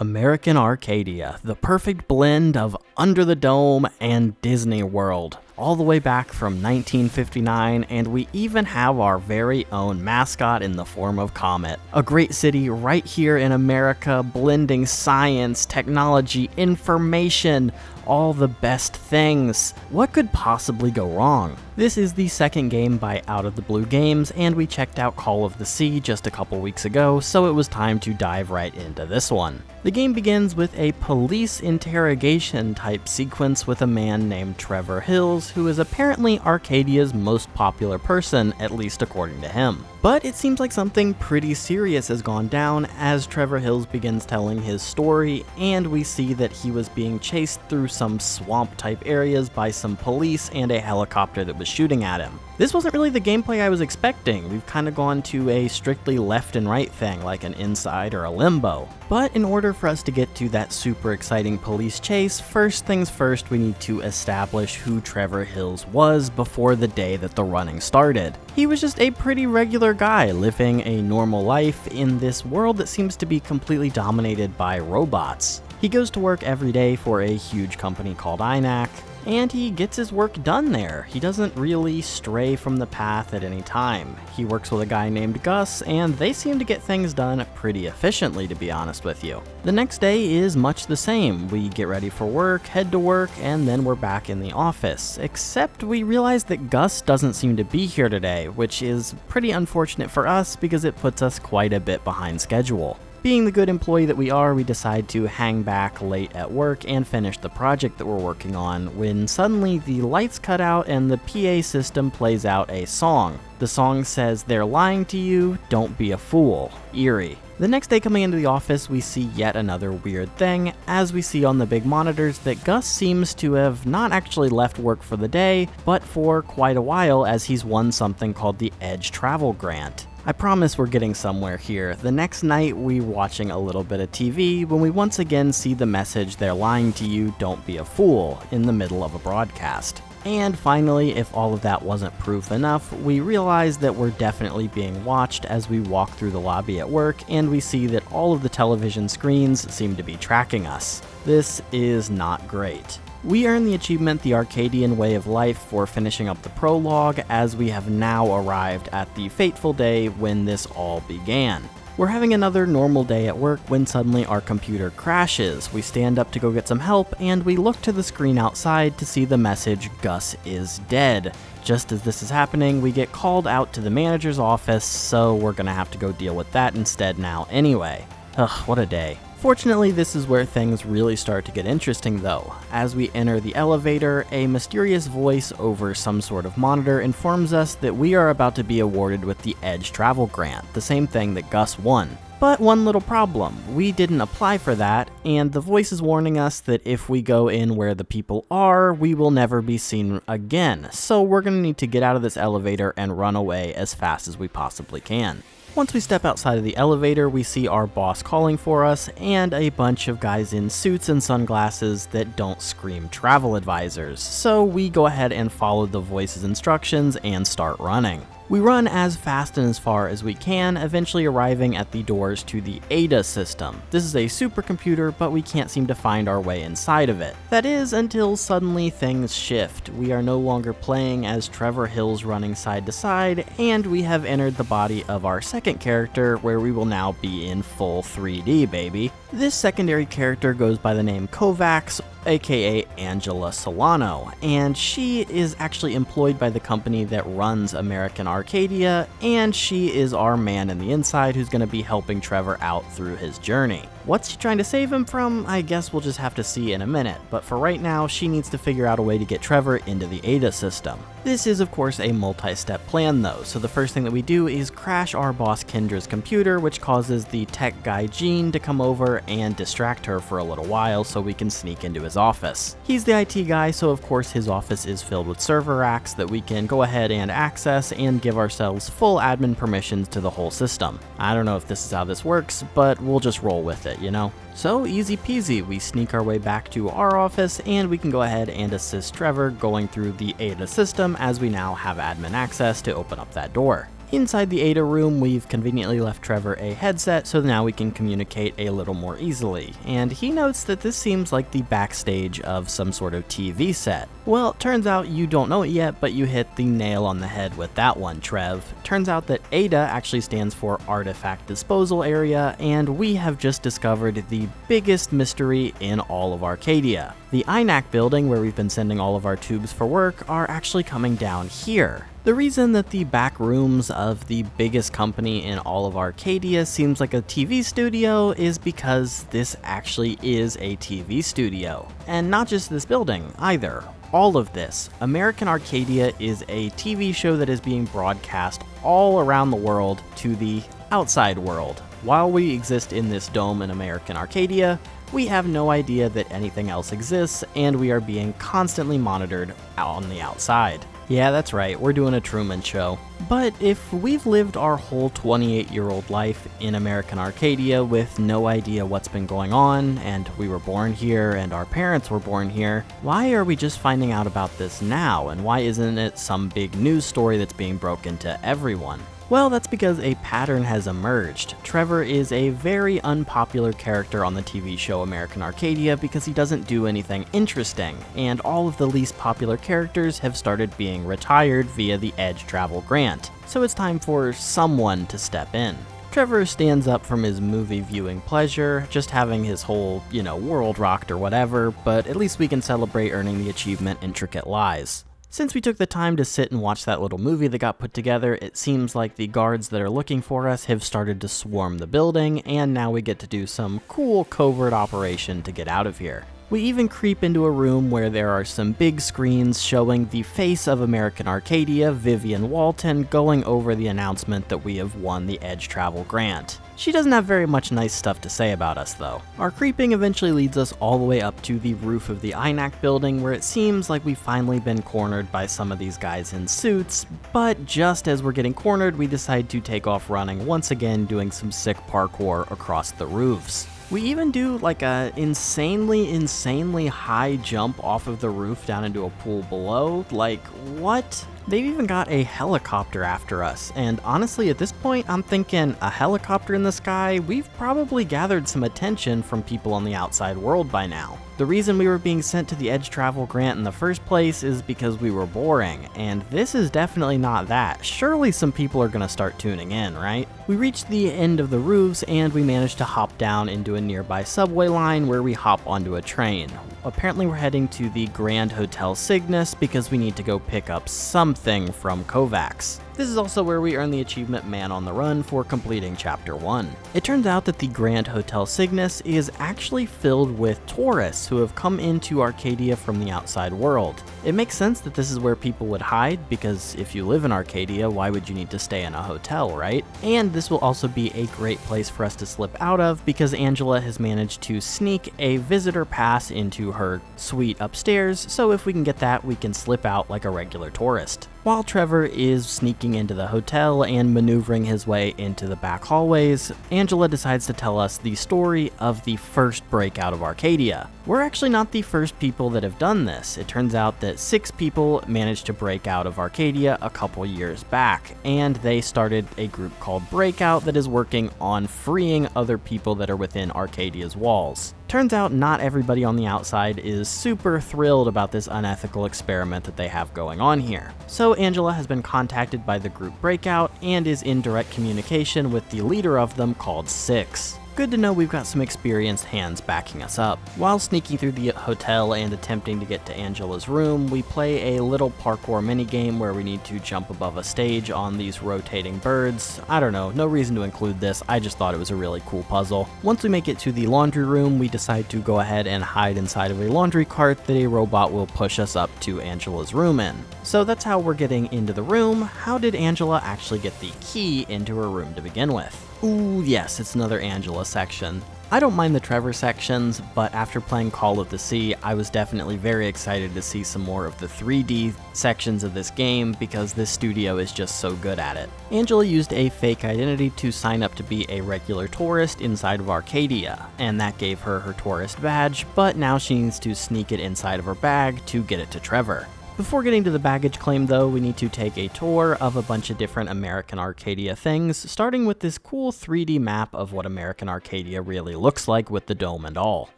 American Arcadia, the perfect blend of Under the Dome and Disney World, all the way back from 1959, and we even have our very own mascot in the form of Comet. A great city right here in America, blending science, technology, information, all the best things. What could possibly go wrong? This is the second game by Out of the Blue Games, and we checked out Call of the Sea just a couple weeks ago, so it was time to dive right into this one. The game begins with a police interrogation type sequence with a man named Trevor Hills, who is apparently Arcadia's most popular person, at least according to him. But it seems like something pretty serious has gone down as Trevor Hills begins telling his story, and we see that he was being chased through some swamp type areas by some police and a helicopter that was shooting at him. This wasn't really the gameplay I was expecting. We've kind of gone to a strictly left and right thing, like an Inside or a Limbo. But in order for us to get to that super exciting police chase, first things first, we need to establish who Trevor Hills was before the day that the running started. He was just a pretty regular guy living a normal life in this world that seems to be completely dominated by robots. He goes to work every day for a huge company called INAC, and he gets his work done there. He doesn't really stray from the path at any time. He works with a guy named Gus, and they seem to get things done pretty efficiently, to be honest with you. The next day is much the same. We get ready for work, head to work, and then we're back in the office. Except we realize that Gus doesn't seem to be here today, which is pretty unfortunate for us because it puts us quite a bit behind schedule. Being the good employee that we are, we decide to hang back late at work and finish the project that we're working on when suddenly the lights cut out and the PA system plays out a song. The song says, "They're lying to you, don't be a fool." Eerie. The next day coming into the office, we see yet another weird thing, as we see on the big monitors that Gus seems to have not actually left work for the day, but for quite a while as he's won something called the Edge Travel Grant. I promise we're getting somewhere here. The next night, we're watching a little bit of TV when we once again see the message, "They're lying to you, don't be a fool," in the middle of a broadcast. And finally, if all of that wasn't proof enough, we realize that we're definitely being watched as we walk through the lobby at work, and we see that all of the television screens seem to be tracking us. This is not great. We earn the achievement The Arcadian Way of Life for finishing up the prologue, as we have now arrived at the fateful day when this all began. We're having another normal day at work when suddenly our computer crashes. We stand up to go get some help, and we look to the screen outside to see the message, "Gus is dead." Just as this is happening, we get called out to the manager's office, so we're gonna have to go deal with that instead now anyway. Ugh, what a day. Fortunately, this is where things really start to get interesting though. As we enter the elevator, a mysterious voice over some sort of monitor informs us that we are about to be awarded with the Edge Travel Grant, the same thing that Gus won. But one little problem, we didn't apply for that, and the voice is warning us that if we go in where the people are, we will never be seen again, so we're gonna need to get out of this elevator and run away as fast as we possibly can. Once we step outside of the elevator, we see our boss calling for us and a bunch of guys in suits and sunglasses that don't scream travel advisors, so we go ahead and follow the voice's instructions and start running. We run as fast and as far as we can, eventually arriving at the doors to the Ada system. This is a supercomputer, but we can't seem to find our way inside of it. That is, until suddenly things shift. We are no longer playing as Trevor Hills running side to side, and we have entered the body of our second character, where we will now be in full 3D, baby. This secondary character goes by the name Kovacs, aka Angela Solano, and she is actually employed by the company that runs American Arcadia, and she is our man in the inside who's going to be helping Trevor out through his journey. What's she trying to save him from? I guess we'll just have to see in a minute, but for right now, she needs to figure out a way to get Trevor into the Ada system. This is of course a multi-step plan though, so the first thing that we do is crash our boss Kendra's computer, which causes the tech guy Gene to come over and distract her for a little while so we can sneak into his office. He's the IT guy, so of course his office is filled with server racks that we can go ahead and access and give ourselves full admin permissions to the whole system. I don't know if this is how this works, but we'll just roll with it, you know? So easy peasy, we sneak our way back to our office and we can go ahead and assist Trevor going through the Ada system as we now have admin access to open up that door. Inside the Ada room, we've conveniently left Trevor a headset so now we can communicate a little more easily, and he notes that this seems like the backstage of some sort of TV set. Well, turns out you don't know it yet, but you hit the nail on the head with that one, Trev. Turns out that ADA actually stands for Artifact Disposal Area, and we have just discovered the biggest mystery in all of Arcadia. The INAC building, where we've been sending all of our tubes for work, are actually coming down here. The reason that the back rooms of the biggest company in all of Arcadia seems like a TV studio is because this actually is a TV studio. And not just this building, either. All of this. American Arcadia is a TV show that is being broadcast all around the world to the outside world. While we exist in this dome in American Arcadia, we have no idea that anything else exists, and we are being constantly monitored on the outside. Yeah, that's right, we're doing a Truman Show. But if we've lived our whole 28-year-old life in American Arcadia with no idea what's been going on, and we were born here and our parents were born here, why are we just finding out about this now, and why isn't it some big news story that's being broken to everyone? Well, that's because a pattern has emerged. Trevor is a very unpopular character on the TV show American Arcadia because he doesn't do anything interesting, and all of the least popular characters have started being retired via the Edge Travel Grant, so it's time for someone to step in. Trevor stands up from his movie viewing pleasure, just having his whole, world rocked or whatever, but at least we can celebrate earning the achievement Intricate Lies. Since we took the time to sit and watch that little movie that got put together, it seems like the guards that are looking for us have started to swarm the building, and now we get to do some cool covert operation to get out of here. We even creep into a room where there are some big screens showing the face of American Arcadia, Vivian Walton, going over the announcement that we have won the Edge Travel Grant. She doesn't have very much nice stuff to say about us though. Our creeping eventually leads us all the way up to the roof of the INAC building, where it seems like we've finally been cornered by some of these guys in suits, but just as we're getting cornered, we decide to take off running once again, doing some sick parkour across the roofs. We even do like a insanely high jump off of the roof down into a pool below. Like, what? They've even got a helicopter after us, and honestly at this point I'm thinking a helicopter in the sky, we've probably gathered some attention from people on the outside world by now. The reason we were being sent to the Edge Travel Grant in the first place is because we were boring, and this is definitely not that. Surely some people are gonna start tuning in, right? We reached the end of the roofs and we managed to hop down into a nearby subway line where we hop onto a train. Apparently we're heading to the Grand Hotel Cygnus because we need to go pick up something from Kovacs. This is also where we earn the achievement Man on the Run for completing Chapter 1. It turns out that the Grand Hotel Cygnus is actually filled with tourists who have come into Arcadia from the outside world. It makes sense that this is where people would hide, because if you live in Arcadia, why would you need to stay in a hotel, right? And this will also be a great place for us to slip out of, because Angela has managed to sneak a visitor pass into her suite upstairs, so if we can get that, we can slip out like a regular tourist. While Trevor is sneaking into the hotel and maneuvering his way into the back hallways, Angela decides to tell us the story of the first breakout of Arcadia. We're actually not the first people that have done this. It turns out that 6 people managed to break out of Arcadia a couple years back, and they started a group called Breakout that is working on freeing other people that are within Arcadia's walls. Turns out not everybody on the outside is super thrilled about this unethical experiment that they have going on here. So Angela has been contacted by the group Breakout and is in direct communication with the leader of them called Six. Good to know we've got some experienced hands backing us up. While sneaking through the hotel and attempting to get to Angela's room, we play a little parkour minigame where we need to jump above a stage on these rotating birds. I don't know, no reason to include this, I just thought it was a really cool puzzle. Once we make it to the laundry room, we decide to go ahead and hide inside of a laundry cart that a robot will push us up to Angela's room in. So that's how we're getting into the room. How did Angela actually get the key into her room to begin with? Ooh, yes, it's another Angela section. I don't mind the Trevor sections, but after playing Call of the Sea, I was definitely very excited to see some more of the 3D sections of this game because this studio is just so good at it. Angela used a fake identity to sign up to be a regular tourist inside of Arcadia, and that gave her her tourist badge, but now she needs to sneak it inside of her bag to get it to Trevor. Before getting to the baggage claim though, we need to take a tour of a bunch of different American Arcadia things, starting with this cool 3D map of what American Arcadia really looks like with the dome and all.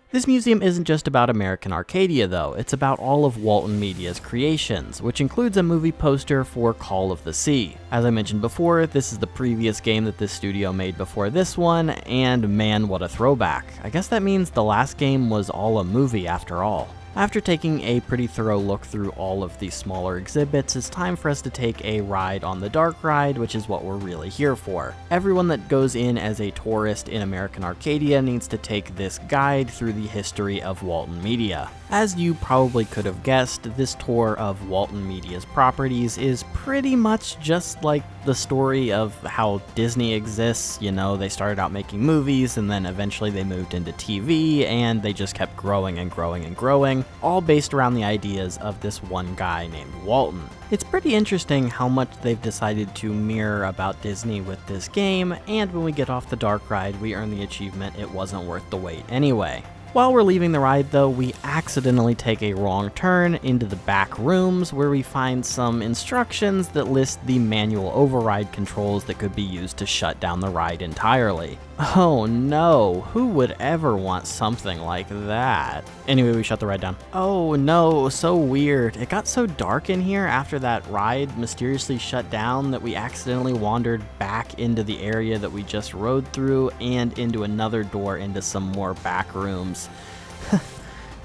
This museum isn't just about American Arcadia though, it's about all of Walton Media's creations, which includes a movie poster for Call of the Sea. As I mentioned before, this is the previous game that this studio made before this one, and man, what a throwback. I guess that means the last game was all a movie after all. After taking a pretty thorough look through all of these smaller exhibits, it's time for us to take a ride on the dark ride, which is what we're really here for. Everyone that goes in as a tourist in American Arcadia needs to take this guide through the history of Walton Media. As you probably could have guessed, this tour of Walton Media's properties is pretty much just like the story of how Disney exists. You know, they started out making movies and then eventually they moved into TV and they just kept growing and growing and growing, all based around the ideas of this one guy named Walton. It's pretty interesting how much they've decided to mirror about Disney with this game, and when we get off the dark ride, we earn the achievement "It wasn't worth the wait anyway." While we're leaving the ride though, we accidentally take a wrong turn into the back rooms where we find some instructions that list the manual override controls that could be used to shut down the ride entirely. Oh no, who would ever want something like that? Anyway, we shut the ride down. Oh no, so weird. It got so dark in here after that ride mysteriously shut down that we accidentally wandered back into the area that we just rode through and into another door into some more back rooms.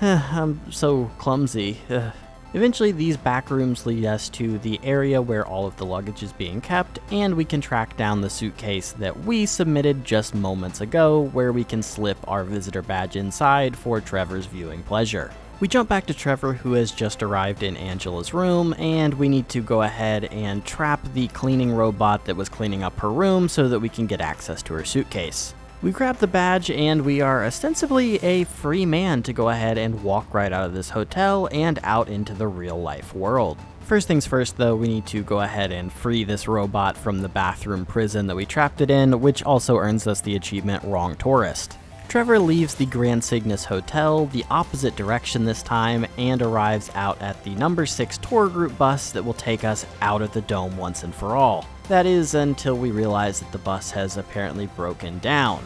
I'm so clumsy. Eventually, these back rooms lead us to the area where all of the luggage is being kept, and we can track down the suitcase that we submitted just moments ago, where we can slip our visitor badge inside for Trevor's viewing pleasure. We jump back to Trevor, who has just arrived in Angela's room, and we need to go ahead and trap the cleaning robot that was cleaning up her room so that we can get access to her suitcase. We grab the badge and we are ostensibly a free man to go ahead and walk right out of this hotel and out into the real life world. First things first though, we need to go ahead and free this robot from the bathroom prison that we trapped it in, which also earns us the achievement Wrong Tourist. Trevor leaves the Grand Cygnus Hotel the opposite direction this time and arrives out at the number 6 tour group bus that will take us out of the dome once and for all. That is, until we realize that the bus has apparently broken down.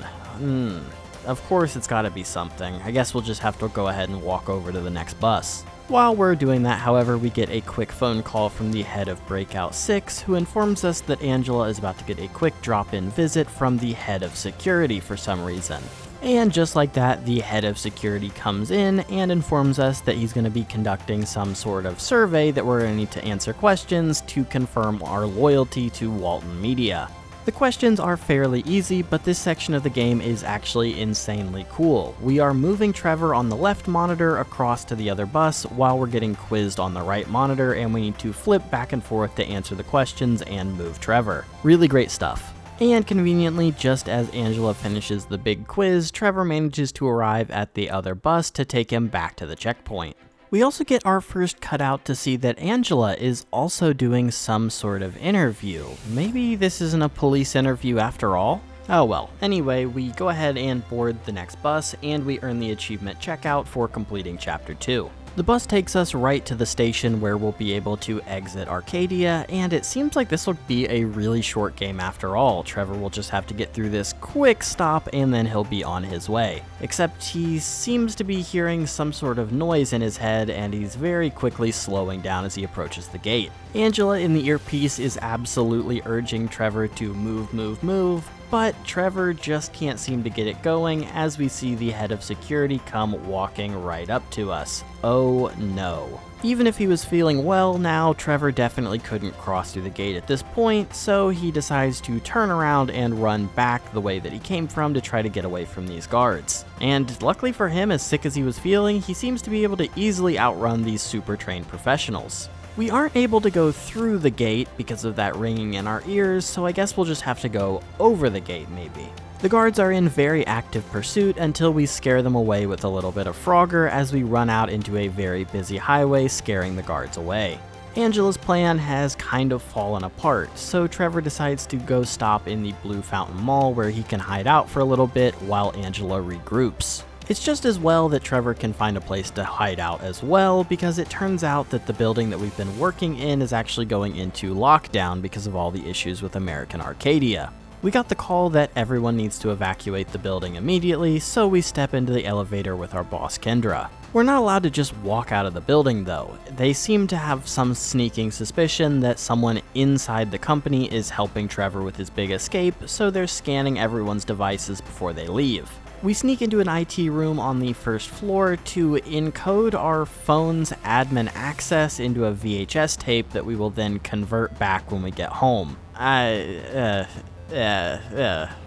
Of course it's gotta be something. I guess we'll just have to go ahead and walk over to the next bus. While we're doing that, however, we get a quick phone call from the head of Breakout 6, who informs us that Angela is about to get a quick drop-in visit from the head of security for some reason. And just like that, the head of security comes in and informs us that he's going to be conducting some sort of survey that we're going to need to answer questions to confirm our loyalty to Walton Media. The questions are fairly easy, but this section of the game is actually insanely cool. We are moving Trevor on the left monitor across to the other bus while we're getting quizzed on the right monitor, and we need to flip back and forth to answer the questions and move Trevor. Really great stuff. And conveniently, just as Angela finishes the big quiz, Trevor manages to arrive at the other bus to take him back to the checkpoint. We also get our first cutout to see that Angela is also doing some sort of interview. Maybe this isn't a police interview after all? Oh well. Anyway, we go ahead and board the next bus, and we earn the achievement checkout for completing Chapter 2. The bus takes us right to the station where we'll be able to exit Arcadia, and it seems like this will be a really short game after all. Trevor will just have to get through this quick stop and then he'll be on his way. Except he seems to be hearing some sort of noise in his head, and he's very quickly slowing down as he approaches the gate. Angela in the earpiece is absolutely urging Trevor to move, but Trevor just can't seem to get it going as we see the head of security come walking right up to us. Oh no. Even if he was feeling well now, Trevor definitely couldn't cross through the gate at this point, so he decides to turn around and run back the way that he came from to try to get away from these guards. And luckily for him, as sick as he was feeling, he seems to be able to easily outrun these super trained professionals. We aren't able to go through the gate because of that ringing in our ears, so I guess we'll just have to go over the gate maybe. The guards are in very active pursuit until we scare them away with a little bit of Frogger as we run out into a very busy highway, scaring the guards away. Angela's plan has kind of fallen apart, so Trevor decides to go stop in the Blue Fountain Mall where he can hide out for a little bit while Angela regroups. It's just as well that Trevor can find a place to hide out as well, because it turns out that the building that we've been working in is actually going into lockdown because of all the issues with American Arcadia. We got the call that everyone needs to evacuate the building immediately, so we step into the elevator with our boss Kendra. We're not allowed to just walk out of the building though. They seem to have some sneaking suspicion that someone inside the company is helping Trevor with his big escape, so they're scanning everyone's devices before they leave. We sneak into an IT room on the first floor to encode our phone's admin access into a VHS tape that we will then convert back when we get home.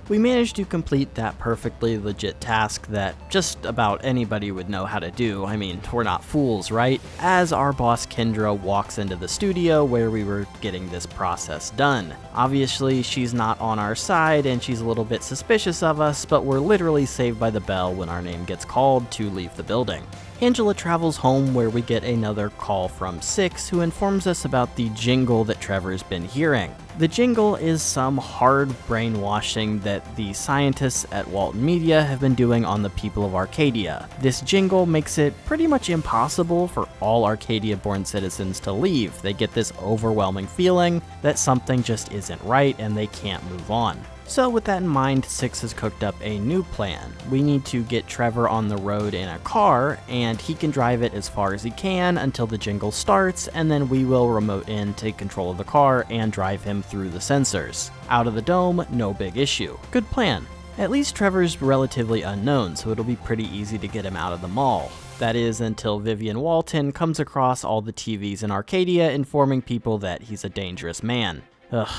We managed to complete that perfectly legit task that just about anybody would know how to do. I mean, we're not fools, right? As our boss Kendra walks into the studio where we were getting this process done. Obviously, she's not on our side and she's a little bit suspicious of us, but we're literally saved by the bell when our name gets called to leave the building. Angela travels home where we get another call from Six, who informs us about the jingle that Trevor's been hearing. The jingle is some hard brainwashing that the scientists at Walton Media have been doing on the people of Arcadia. This jingle makes it pretty much impossible for all Arcadia-born citizens to leave. They get this overwhelming feeling that something just isn't right and they can't move on. So with that in mind, Six has cooked up a new plan. We need to get Trevor on the road in a car, and he can drive it as far as he can until the jingle starts, and then we will remote in, take control of the car, and drive him through the sensors. Out of the dome, no big issue. Good plan. At least Trevor's relatively unknown, so it'll be pretty easy to get him out of the mall. That is, until Vivian Walton comes across all the TVs in Arcadia informing people that he's a dangerous man. Ugh.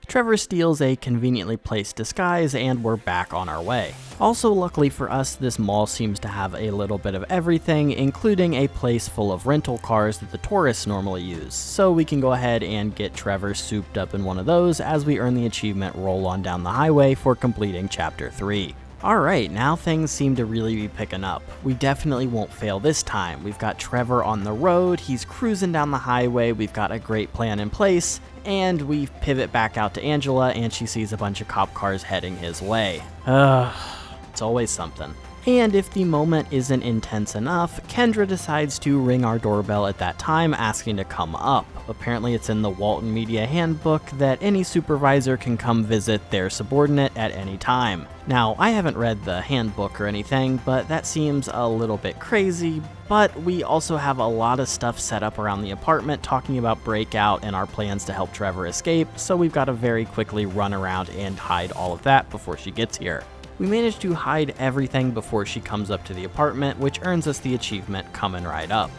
Trevor steals a conveniently placed disguise and we're back on our way. Also, luckily for us, this mall seems to have a little bit of everything, including a place full of rental cars that the tourists normally use, so we can go ahead and get Trevor souped up in one of those as we earn the achievement Roll On Down the Highway for completing Chapter 3. Alright, now things seem to really be picking up. We definitely won't fail this time. We've got Trevor on the road, he's cruising down the highway, we've got a great plan in place, and we pivot back out to Angela and she sees a bunch of cop cars heading his way. It's always something. And if the moment isn't intense enough, Kendra decides to ring our doorbell at that time asking to come up. Apparently it's in the Walton Media handbook that any supervisor can come visit their subordinate at any time. Now, I haven't read the handbook or anything, but that seems a little bit crazy, but we also have a lot of stuff set up around the apartment talking about breakout and our plans to help Trevor escape, so we've got to very quickly run around and hide all of that before she gets here. We manage to hide everything before she comes up to the apartment, which earns us the achievement Coming Right Up.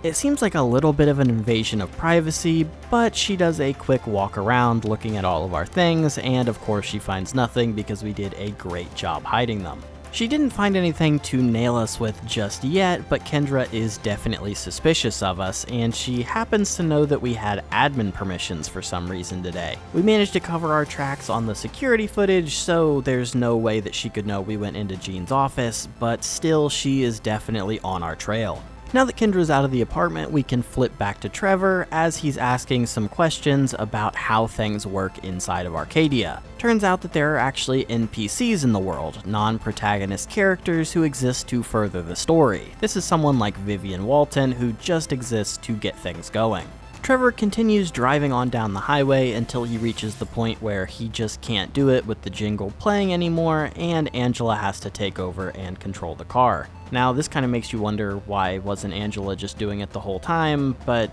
It seems like a little bit of an invasion of privacy, but she does a quick walk around looking at all of our things, and of course she finds nothing because we did a great job hiding them. She didn't find anything to nail us with just yet, but Kendra is definitely suspicious of us, and she happens to know that we had admin permissions for some reason today. We managed to cover our tracks on the security footage, so there's no way that she could know we went into Jean's office, but still she is definitely on our trail. Now that Kendra's out of the apartment, we can flip back to Trevor as he's asking some questions about how things work inside of Arcadia. Turns out that there are actually NPCs in the world, non-protagonist characters who exist to further the story. This is someone like Vivian Walton who just exists to get things going. Trevor continues driving on down the highway until he reaches the point where he just can't do it with the jingle playing anymore, and Angela has to take over and control the car. Now, this kind of makes you wonder why wasn't Angela just doing it the whole time, but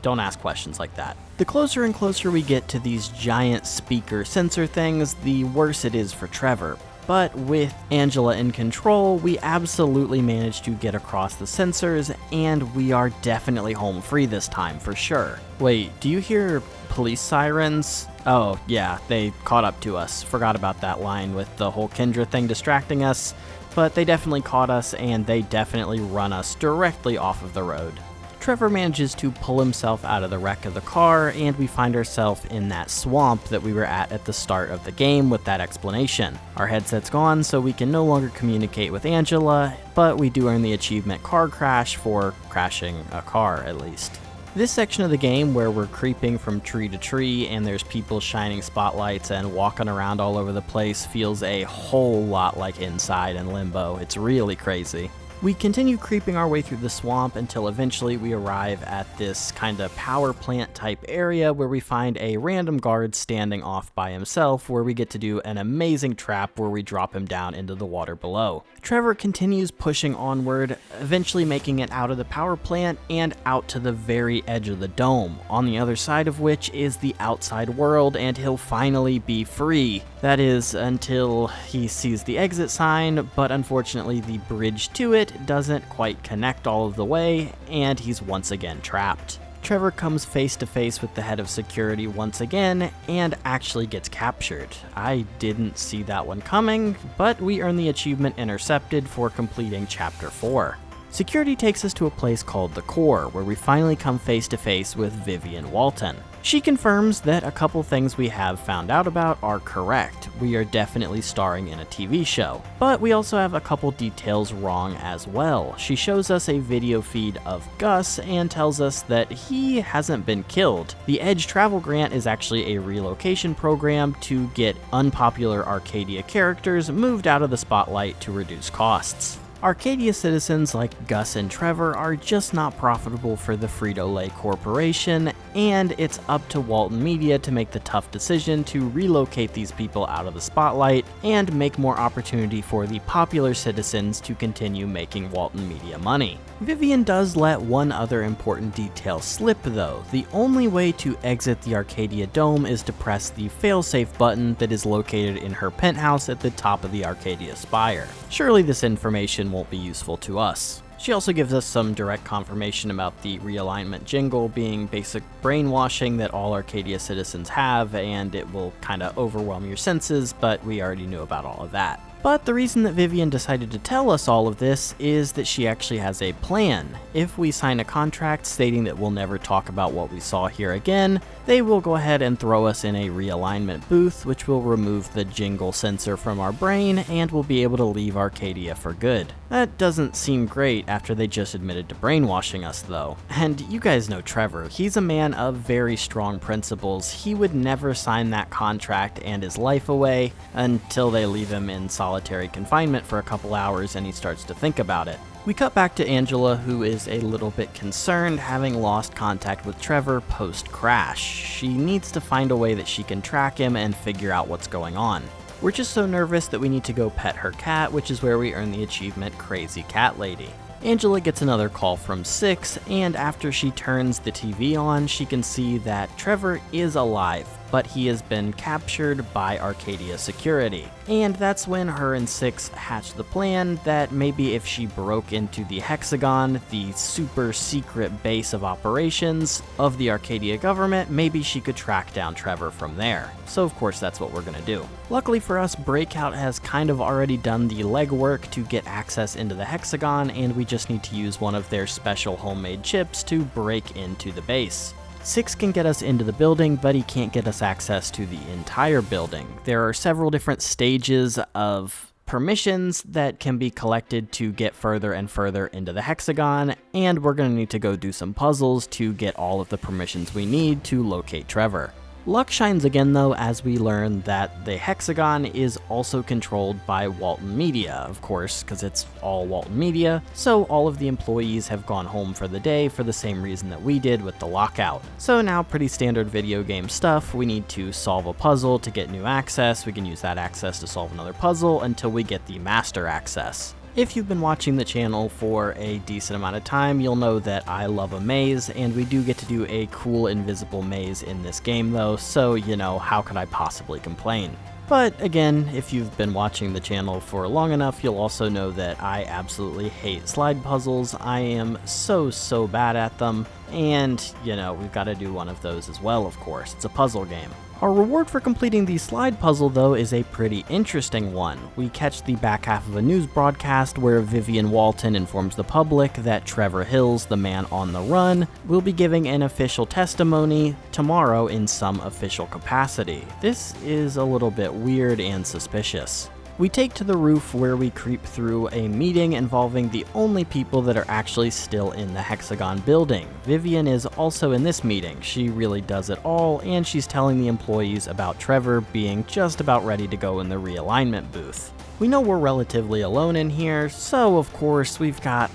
don't ask questions like that. The closer and closer we get to these giant speaker sensor things, the worse it is for Trevor. But with Angela in control, we absolutely managed to get across the sensors, and we are definitely home free this time for sure. Wait, do you hear police sirens? Oh yeah, they caught up to us. Forgot about that line with the whole Kendra thing distracting us, but they definitely caught us and they definitely run us directly off of the road. Trevor manages to pull himself out of the wreck of the car, and we find ourselves in that swamp that we were at the start of the game with that explanation. Our headset's gone, so we can no longer communicate with Angela, but we do earn the achievement Car Crash for crashing a car, at least. This section of the game where we're creeping from tree to tree and there's people shining spotlights and walking around all over the place feels a whole lot like Inside and Limbo. It's really crazy. We continue creeping our way through the swamp until eventually we arrive at this kind of power plant type area where we find a random guard standing off by himself, where we get to do an amazing trap where we drop him down into the water below. Trevor continues pushing onward, eventually making it out of the power plant and out to the very edge of the dome, on the other side of which is the outside world, and he'll finally be free. That is, until he sees the exit sign, but unfortunately the bridge to it doesn't quite connect all of the way, and he's once again trapped. Trevor comes face to face with the head of security once again, and actually gets captured. I didn't see that one coming, but we earn the achievement Intercepted for completing Chapter 4. Security takes us to a place called the Core, where we finally come face to face with Vivian Walton. She confirms that a couple things we have found out about are correct. We are definitely starring in a TV show. But we also have a couple details wrong as well. She shows us a video feed of Gus and tells us that he hasn't been killed. The Edge Travel Grant is actually a relocation program to get unpopular Arcadia characters moved out of the spotlight to reduce costs. Arcadia citizens like Gus and Trevor are just not profitable for the Frito-Lay Corporation, and it's up to Walton Media to make the tough decision to relocate these people out of the spotlight and make more opportunity for the popular citizens to continue making Walton Media money. Vivian does let one other important detail slip though. The only way to exit the Arcadia Dome is to press the failsafe button that is located in her penthouse at the top of the Arcadia spire. Surely this information won't be useful to us. She also gives us some direct confirmation about the realignment jingle being basic brainwashing that all Arcadia citizens have, and it will kind of overwhelm your senses, but we already knew about all of that. But the reason that Vivian decided to tell us all of this is that she actually has a plan. If we sign a contract stating that we'll never talk about what we saw here again, they will go ahead and throw us in a realignment booth, which will remove the jingle sensor from our brain, and we'll be able to leave Arcadia for good. That doesn't seem great after they just admitted to brainwashing us though. And you guys know Trevor, he's a man of very strong principles. He would never sign that contract and his life away until they leave him in solitary confinement for a couple hours and he starts to think about it. We cut back to Angela, who is a little bit concerned, having lost contact with Trevor post-crash. She needs to find a way that she can track him and figure out what's going on. We're just so nervous that we need to go pet her cat, which is where we earn the achievement Crazy Cat Lady. Angela gets another call from Six, and after she turns the TV on, she can see that Trevor is alive, but he has been captured by Arcadia security. And that's when her and Six hatch the plan that maybe if she broke into the Hexagon, the super secret base of operations of the Arcadia government, maybe she could track down Trevor from there. So of course that's what we're gonna do. Luckily for us, Breakout has kind of already done the legwork to get access into the Hexagon, and we just need to use one of their special homemade chips to break into the base. Six can get us into the building, but he can't get us access to the entire building. There are several different stages of permissions that can be collected to get further and further into the Hexagon, and we're going to need to go do some puzzles to get all of the permissions we need to locate Trevor. Luck shines again though as we learn that the Hexagon is also controlled by Walton Media, of course, because it's all Walton Media, so all of the employees have gone home for the day for the same reason that we did with the lockout. So now pretty standard video game stuff, we need to solve a puzzle to get new access, we can use that access to solve another puzzle until we get the master access. If you've been watching the channel for a decent amount of time, you'll know that I love a maze, and we do get to do a cool invisible maze in this game though, so you know, how could I possibly complain? But again, if you've been watching the channel for long enough, you'll also know that I absolutely hate slide puzzles. I am so bad at them, and you know, we've got to do one of those as well, of course. It's a puzzle game. Our reward for completing the slide puzzle though is a pretty interesting one. We catch the back half of a news broadcast where Vivian Walton informs the public that Trevor Hills, the man on the run, will be giving an official testimony tomorrow in some official capacity. This is a little bit weird and suspicious. We take to the roof where we creep through a meeting involving the only people that are actually still in the Hexagon building. Vivian is also in this meeting. She really does it all, and she's telling the employees about Trevor being just about ready to go in the realignment booth. We know we're relatively alone in here, so of course we've got,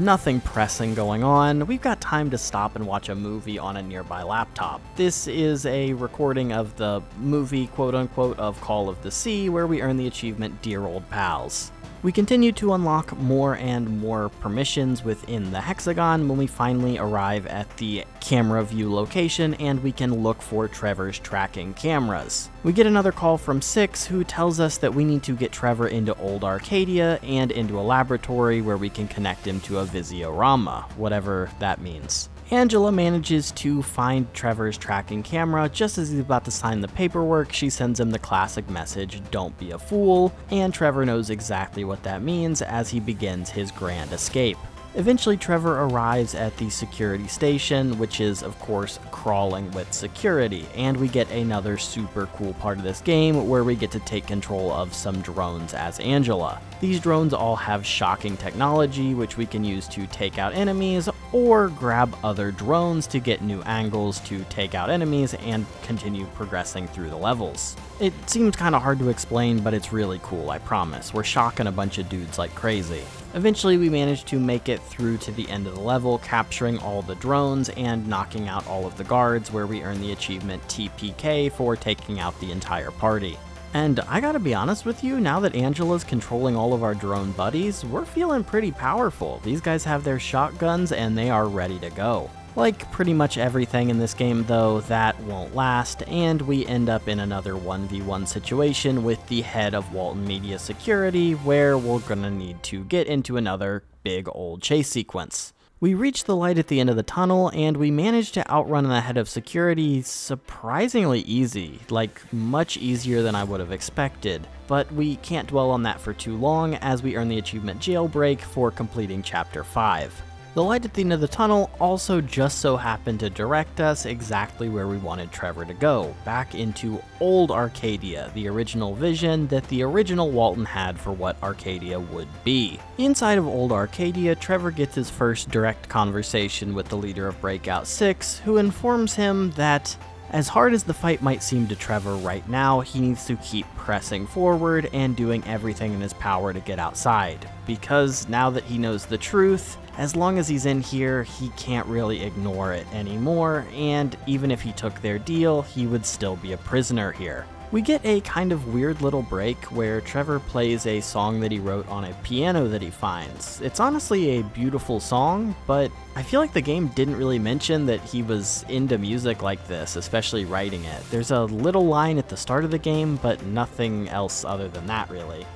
nothing pressing going on. We've got time to stop and watch a movie on a nearby laptop. This is a recording of the movie, quote-unquote, of Call of the Sea, where we earn the achievement Dear Old Pals. We continue to unlock more and more permissions within the Hexagon when we finally arrive at the camera view location and we can look for Trevor's tracking cameras. We get another call from Six, who tells us that we need to get Trevor into Old Arcadia and into a laboratory where we can connect him to a visiorama, whatever that means. Angela manages to find Trevor's tracking camera. Just as he's about to sign the paperwork, she sends him the classic message, "Don't be a fool," and Trevor knows exactly what that means as he begins his grand escape. Eventually, Trevor arrives at the security station, which is, of course, crawling with security, and we get another super cool part of this game where we get to take control of some drones as Angela. These drones all have shocking technology, which we can use to take out enemies, or grab other drones to get new angles to take out enemies and continue progressing through the levels. It seems kinda hard to explain, but it's really cool, I promise. We're shocking a bunch of dudes like crazy. Eventually, we manage to make it through to the end of the level, capturing all the drones and knocking out all of the guards, where we earn the achievement TPK for taking out the entire party. And I gotta be honest with you, now that Angela's controlling all of our drone buddies, we're feeling pretty powerful. These guys have their shotguns and they are ready to go. Like pretty much everything in this game though, that won't last, and we end up in another 1v1 situation with the head of Walton Media Security, where we're gonna need to get into another big old chase sequence. We reach the light at the end of the tunnel, and we manage to outrun the head of security surprisingly easy, like much easier than I would have expected. But we can't dwell on that for too long, as we earn the achievement Jailbreak for completing Chapter 5. The light at the end of the tunnel also just so happened to direct us exactly where we wanted Trevor to go, back into Old Arcadia, the original vision that the original Walton had for what Arcadia would be. Inside of Old Arcadia, Trevor gets his first direct conversation with the leader of Breakout 6, who informs him that as hard as the fight might seem to Trevor right now, he needs to keep pressing forward and doing everything in his power to get outside. Because now that he knows the truth, as long as he's in here, he can't really ignore it anymore, and even if he took their deal, he would still be a prisoner here. We get a kind of weird little break where Trevor plays a song that he wrote on a piano that he finds. It's honestly a beautiful song, but I feel like the game didn't really mention that he was into music like this, especially writing it. There's a little line at the start of the game, but nothing else other than that really.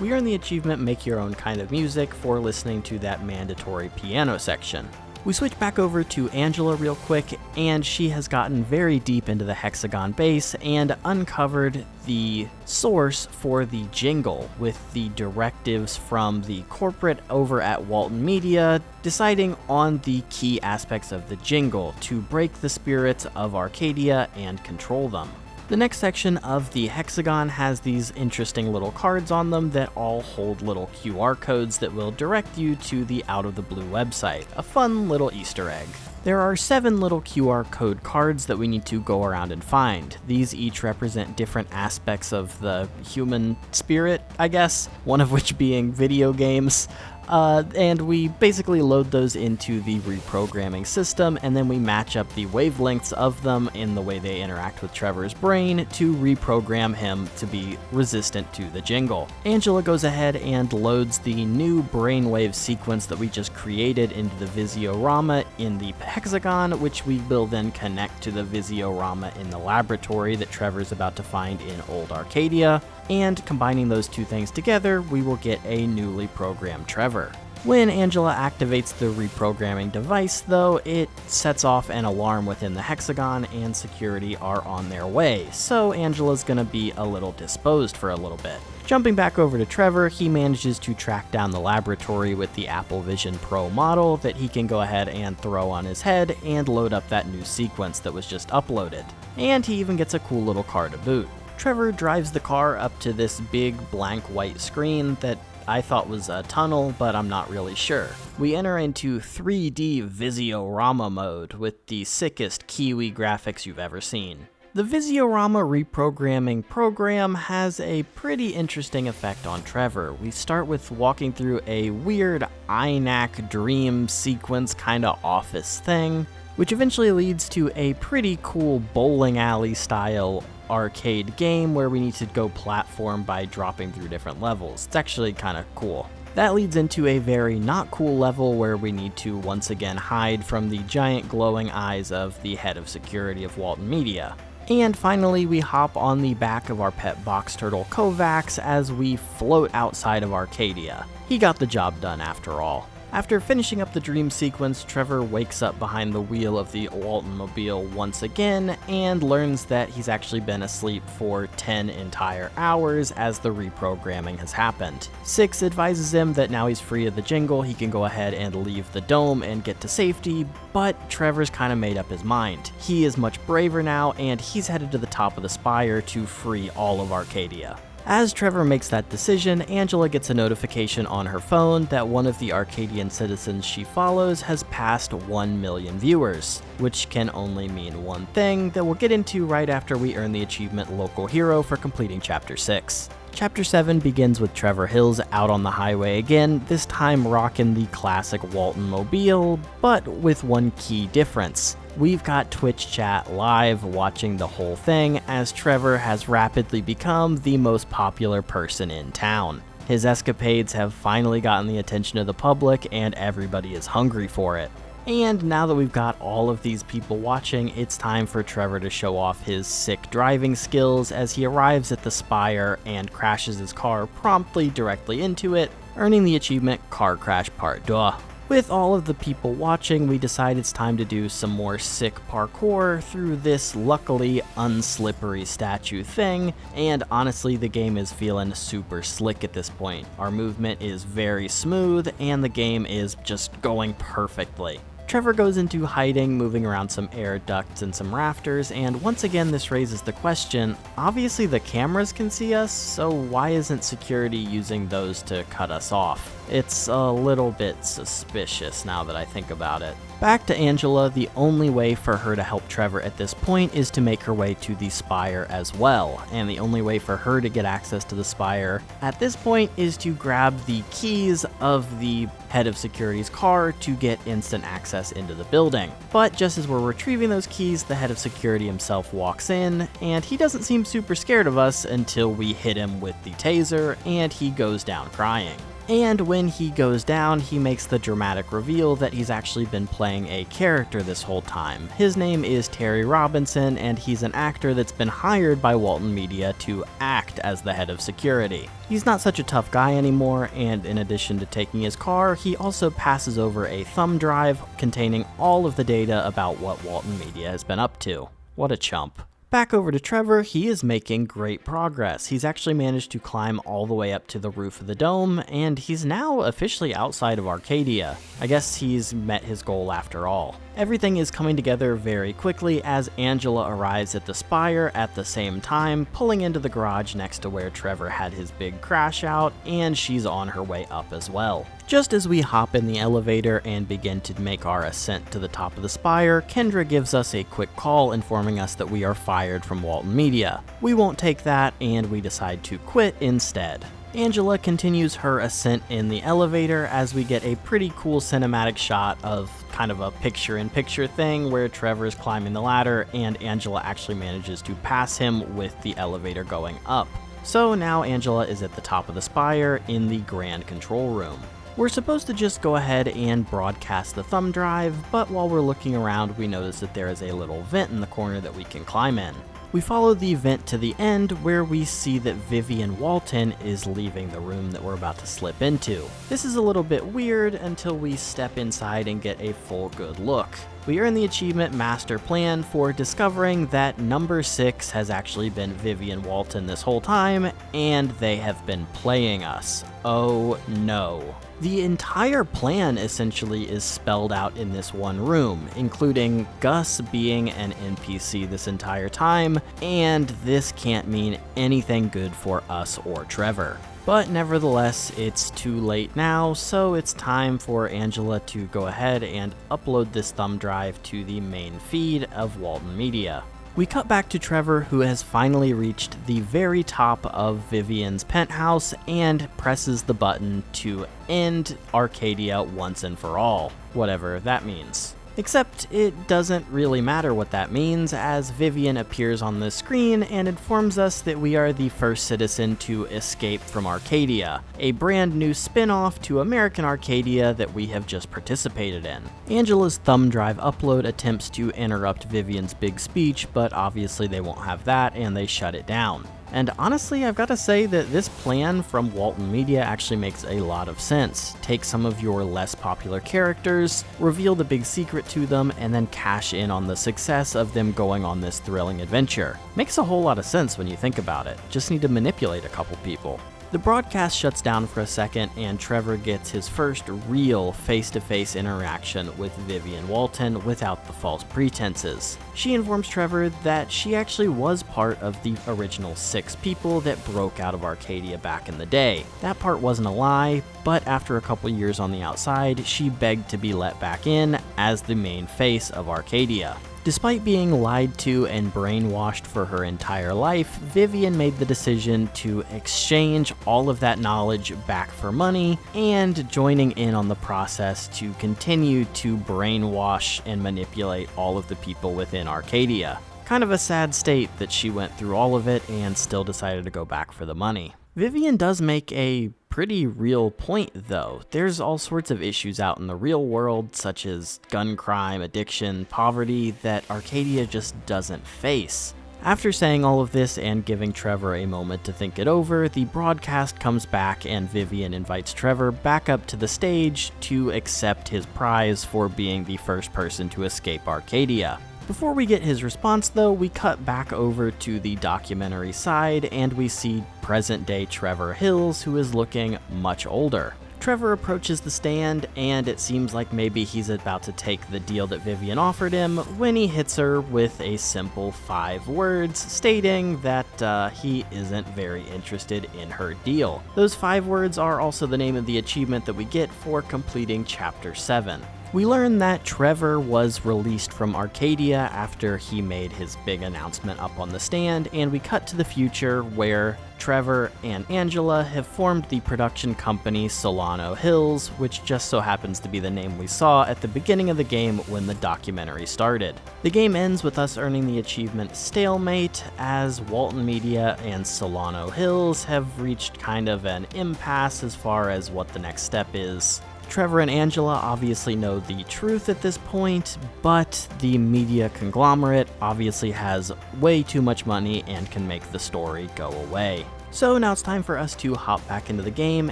We earn the achievement Make Your Own Kind of Music for listening to that mandatory piano section. We switch back over to Angela real quick, and she has gotten very deep into the Hexagon base and uncovered the source for the jingle, with the directives from the corporate over at Walton Media deciding on the key aspects of the jingle to break the spirits of Arcadia and control them. The next section of the Hexagon has these interesting little cards on them that all hold little QR codes that will direct you to the Out of the Blue website, a fun little Easter egg. There are 7 little QR code cards that we need to go around and find. These each represent different aspects of the human spirit, I guess, one of which being video games. And we basically load those into the reprogramming system, and then we match up the wavelengths of them in the way they interact with Trevor's brain to reprogram him to be resistant to the jingle. Angela goes ahead and loads the new brainwave sequence that we just created into the visiorama in the Hexagon, which we will then connect to the visiorama in the laboratory that Trevor's about to find in Old Arcadia. And combining those two things together, we will get a newly programmed Trevor. When Angela activates the reprogramming device, though, it sets off an alarm within the hexagon and security are on their way, so Angela's gonna be a little disposed for a little bit. Jumping back over to Trevor, he manages to track down the laboratory with the Apple Vision Pro model that he can go ahead and throw on his head and load up that new sequence that was just uploaded. And he even gets a cool little car to boot. Trevor drives the car up to this big blank white screen that I thought was a tunnel, but I'm not really sure. We enter into 3D Visiorama mode with the sickest Kiwi graphics you've ever seen. The Visiorama reprogramming program has a pretty interesting effect on Trevor. We start with walking through a weird INAC dream sequence kinda office thing, which eventually leads to a pretty cool bowling alley style arcade game where we need to go platform by dropping through different levels. It's actually kinda cool. That leads into a very not cool level where we need to once again hide from the giant glowing eyes of the head of security of Walton Media. And finally, we hop on the back of our pet box turtle Kovacs as we float outside of Arcadia. He got the job done after all. After finishing up the dream sequence, Trevor wakes up behind the wheel of the Walton-mobile once again and learns that he's actually been asleep for 10 entire hours as the reprogramming has happened. Six advises him that now he's free of the jingle, he can go ahead and leave the dome and get to safety, but Trevor's kind of made up his mind. He is much braver now, and he's headed to the top of the spire to free all of Arcadia. As Trevor makes that decision, Angela gets a notification on her phone that one of the Arcadian citizens she follows has passed 1 million viewers, which can only mean one thing that we'll get into right after we earn the achievement Local Hero for completing Chapter 6. Chapter 7 begins with Trevor Hills out on the highway again, this time rocking the classic Walton Mobile, but with one key difference. We've got Twitch chat live watching the whole thing as Trevor has rapidly become the most popular person in town. His escapades have finally gotten the attention of the public and everybody is hungry for it. And now that we've got all of these people watching, it's time for Trevor to show off his sick driving skills as he arrives at the spire and crashes his car promptly directly into it, earning the achievement Car Crash Part 2. With all of the people watching, we decide it's time to do some more sick parkour through this luckily unslippery statue thing, and honestly the game is feeling super slick at this point. Our movement is very smooth and the game is just going perfectly. Trevor goes into hiding, moving around some air ducts and some rafters, and once again this raises the question, obviously the cameras can see us, so why isn't security using those to cut us off? It's a little bit suspicious now that I think about it. Back to Angela, the only way for her to help Trevor at this point is to make her way to the spire as well, and the only way for her to get access to the spire at this point is to grab the keys of the head of security's car to get instant access into the building. But just as we're retrieving those keys, the head of security himself walks in, and he doesn't seem super scared of us until we hit him with the taser, and he goes down crying. And when he goes down, he makes the dramatic reveal that he's actually been playing a character this whole time. His name is Terry Robinson, and he's an actor that's been hired by Walton Media to act as the head of security. He's not such a tough guy anymore, and in addition to taking his car, he also passes over a thumb drive containing all of the data about what Walton Media has been up to. What a chump. Back over to Trevor, he is making great progress. He's actually managed to climb all the way up to the roof of the dome, and he's now officially outside of Arcadia. I guess he's met his goal after all. Everything is coming together very quickly as Angela arrives at the spire at the same time, pulling into the garage next to where Trevor had his big crash out, and she's on her way up as well. Just as we hop in the elevator and begin to make our ascent to the top of the spire, Kendra gives us a quick call informing us that we are fired from Walton Media. We won't take that, and we decide to quit instead. Angela continues her ascent in the elevator as we get a pretty cool cinematic shot of kind of a picture-in-picture thing where Trevor is climbing the ladder and Angela actually manages to pass him with the elevator going up. So now Angela is at the top of the spire in the grand control room. We're supposed to just go ahead and broadcast the thumb drive, but while we're looking around we notice that there is a little vent in the corner that we can climb in. We follow the event to the end where we see that Vivian Walton is leaving the room that we're about to slip into. This is a little bit weird until we step inside and get a full good look. We earn the achievement Master Plan for discovering that number 6 has actually been Vivian Walton this whole time, and they have been playing us. Oh no. The entire plan essentially is spelled out in this one room, including Gus being an NPC this entire time, and this can't mean anything good for us or Trevor. But nevertheless, it's too late now, so it's time for Angela to go ahead and upload this thumb drive to the main feed of Walton Media. We cut back to Trevor, who has finally reached the very top of Vivian's penthouse and presses the button to end Arcadia once and for all, whatever that means. Except it doesn't really matter what that means, as Vivian appears on the screen and informs us that we are the first citizen to escape from Arcadia, a brand new spin-off to American Arcadia that we have just participated in. Angela's thumb drive upload attempts to interrupt Vivian's big speech, but obviously they won't have that and they shut it down. And honestly, I've got to say that this plan from Walton Media actually makes a lot of sense. Take some of your less popular characters, reveal the big secret to them, and then cash in on the success of them going on this thrilling adventure. Makes a whole lot of sense when you think about it. Just need to manipulate a couple people. The broadcast shuts down for a second, and Trevor gets his first real face-to-face interaction with Vivian Walton without the false pretenses. She informs Trevor that she actually was part of the original 6 people that broke out of Arcadia back in the day. That part wasn't a lie, but after a couple years on the outside, she begged to be let back in as the main face of Arcadia. Despite being lied to and brainwashed for her entire life, Vivian made the decision to exchange all of that knowledge back for money and joining in on the process to continue to brainwash and manipulate all of the people within Arcadia. Kind of a sad state that she went through all of it and still decided to go back for the money. Vivian does make a pretty real point though. There's all sorts of issues out in the real world, such as gun crime, addiction, poverty, that Arcadia just doesn't face. After saying all of this and giving Trevor a moment to think it over, the broadcast comes back and Vivian invites Trevor back up to the stage to accept his prize for being the first person to escape Arcadia. Before we get his response though, we cut back over to the documentary side and we see present-day Trevor Hills, who is looking much older. Trevor approaches the stand and it seems like maybe he's about to take the deal that Vivian offered him when he hits her with a simple 5 words stating that he isn't very interested in her deal. Those 5 words are also the name of the achievement that we get for completing Chapter 7. We learn that Trevor was released from Arcadia after he made his big announcement up on the stand, and we cut to the future where Trevor and Angela have formed the production company Solano Hills, which just so happens to be the name we saw at the beginning of the game when the documentary started. The game ends with us earning the achievement Stalemate, as Walton Media and Solano Hills have reached kind of an impasse as far as what the next step is. Trevor and Angela obviously know the truth at this point, but the media conglomerate obviously has way too much money and can make the story go away. So now it's time for us to hop back into the game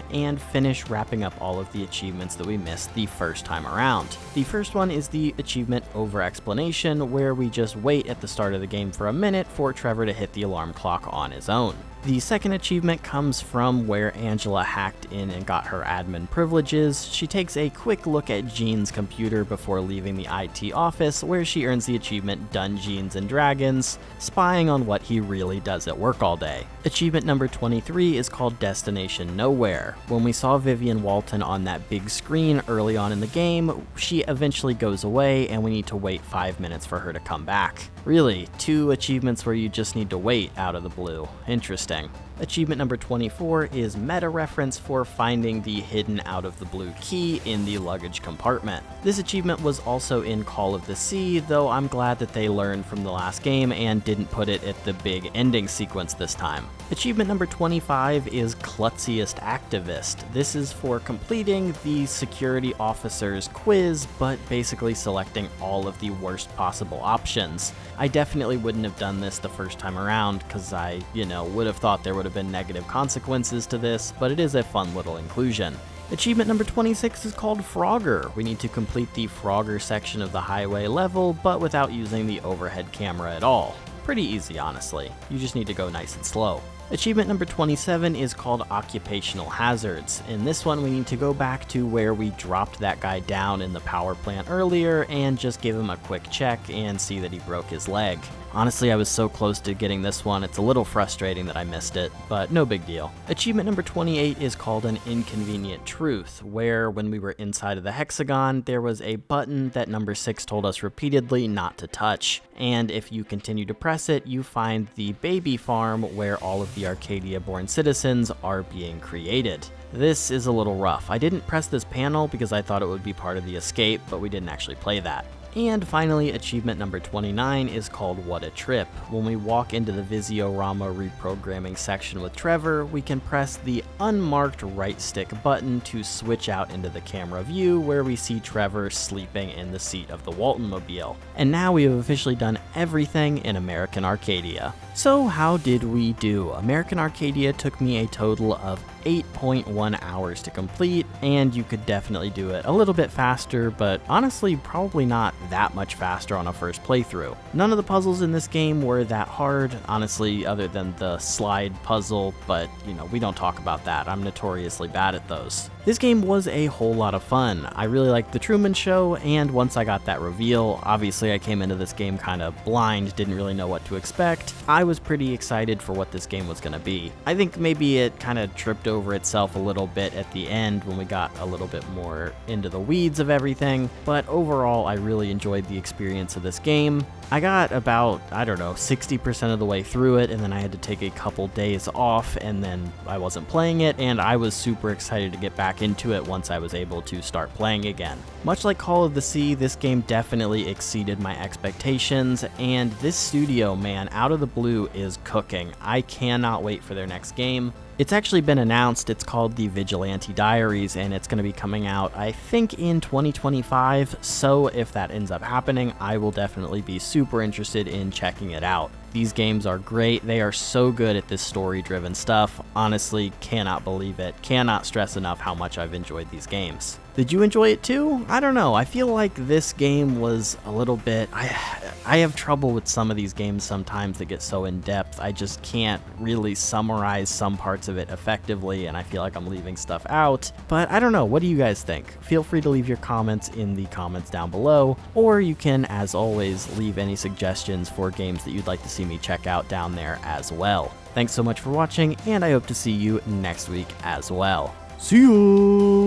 and finish wrapping up all of the achievements that we missed the first time around. The first one is the achievement Over Explanation, where we just wait at the start of the game for a minute for Trevor to hit the alarm clock on his own. The second achievement comes from where Angela hacked in and got her admin privileges. She takes a quick look at Gene's computer before leaving the IT office, where she earns the achievement Dungeons and Dragons, spying on what he really does at work all day. Achievement number 23 is called Destination Nowhere. When we saw Vivian Walton on that big screen early on in the game, she eventually goes away and we need to wait 5 minutes for her to come back. Really, 2 achievements where you just need to wait out of the blue. Interesting. Achievement number 24 is meta reference for finding the hidden out of the blue key in the luggage compartment. This achievement was also in Call of the Sea, though I'm glad that they learned from the last game and didn't put it at the big ending sequence this time. Achievement number 25 is Klutziest Activist. This is for completing the security officer's quiz, but basically selecting all of the worst possible options. I definitely wouldn't have done this the first time around because I, would have thought there would have been negative consequences to this, but it is a fun little inclusion. Achievement number 26 is called Frogger. We need to complete the Frogger section of the highway level, but without using the overhead camera at all. Pretty easy, honestly. You just need to go nice and slow. Achievement number 27 is called Occupational Hazards. In this one, we need to go back to where we dropped that guy down in the power plant earlier and just give him a quick check and see that he broke his leg. Honestly, I was so close to getting this one, it's a little frustrating that I missed it, but no big deal. Achievement number 28 is called An Inconvenient Truth, where when we were inside of the hexagon, there was a button that number 6 told us repeatedly not to touch, and if you continue to press it, you find the baby farm where all of the Arcadia-born citizens are being created. This is a little rough. I didn't press this panel because I thought it would be part of the escape, but we didn't actually play that. And finally, achievement number 29 is called What a Trip. When we walk into the Visiorama reprogramming section with Trevor, we can press the unmarked right stick button to switch out into the camera view where we see Trevor sleeping in the seat of the Walton-mobile. And now we have officially done everything in American Arcadia. So how did we do? American Arcadia took me a total of 8.1 hours to complete, and you could definitely do it a little bit faster, but honestly probably not that much faster on a first playthrough. None of the puzzles in this game were that hard, honestly, other than the slide puzzle, but we don't talk about that. I'm notoriously bad at those. This game was a whole lot of fun. I really liked the Truman Show, and once I got that reveal, obviously I came into this game kind of blind, didn't really know what to expect. I was pretty excited for what this game was going to be. I think maybe it kind of tripped over itself a little bit at the end when we got a little bit more into the weeds of everything, but overall I really enjoyed the experience of this game. I got about, 60% of the way through it, and then I had to take a couple days off, and then I wasn't playing it, and I was super excited to get back into it once I was able to start playing again. Much like Call of the Sea, this game definitely exceeded my expectations, and this studio, man, out of the blue is cooking. I cannot wait for their next game. It's actually been announced. It's called The Vigilante Diaries, and it's going to be coming out, I think, in 2025, so if that ends up happening, I will definitely be super interested in checking it out. These games are great. They are so good at this story-driven stuff. Honestly, cannot believe it. Cannot stress enough how much I've enjoyed these games. Did you enjoy it too? I don't know. I feel like this game was a little bit... I have trouble with some of these games sometimes that get so in-depth. I just can't really summarize some parts of it effectively, and I feel like I'm leaving stuff out. But I don't know. What do you guys think? Feel free to leave your comments in the comments down below, or you can, as always, leave any suggestions for games that you'd like to see me check out down there as well. Thanks so much for watching, and I hope to see you next week as well. See you!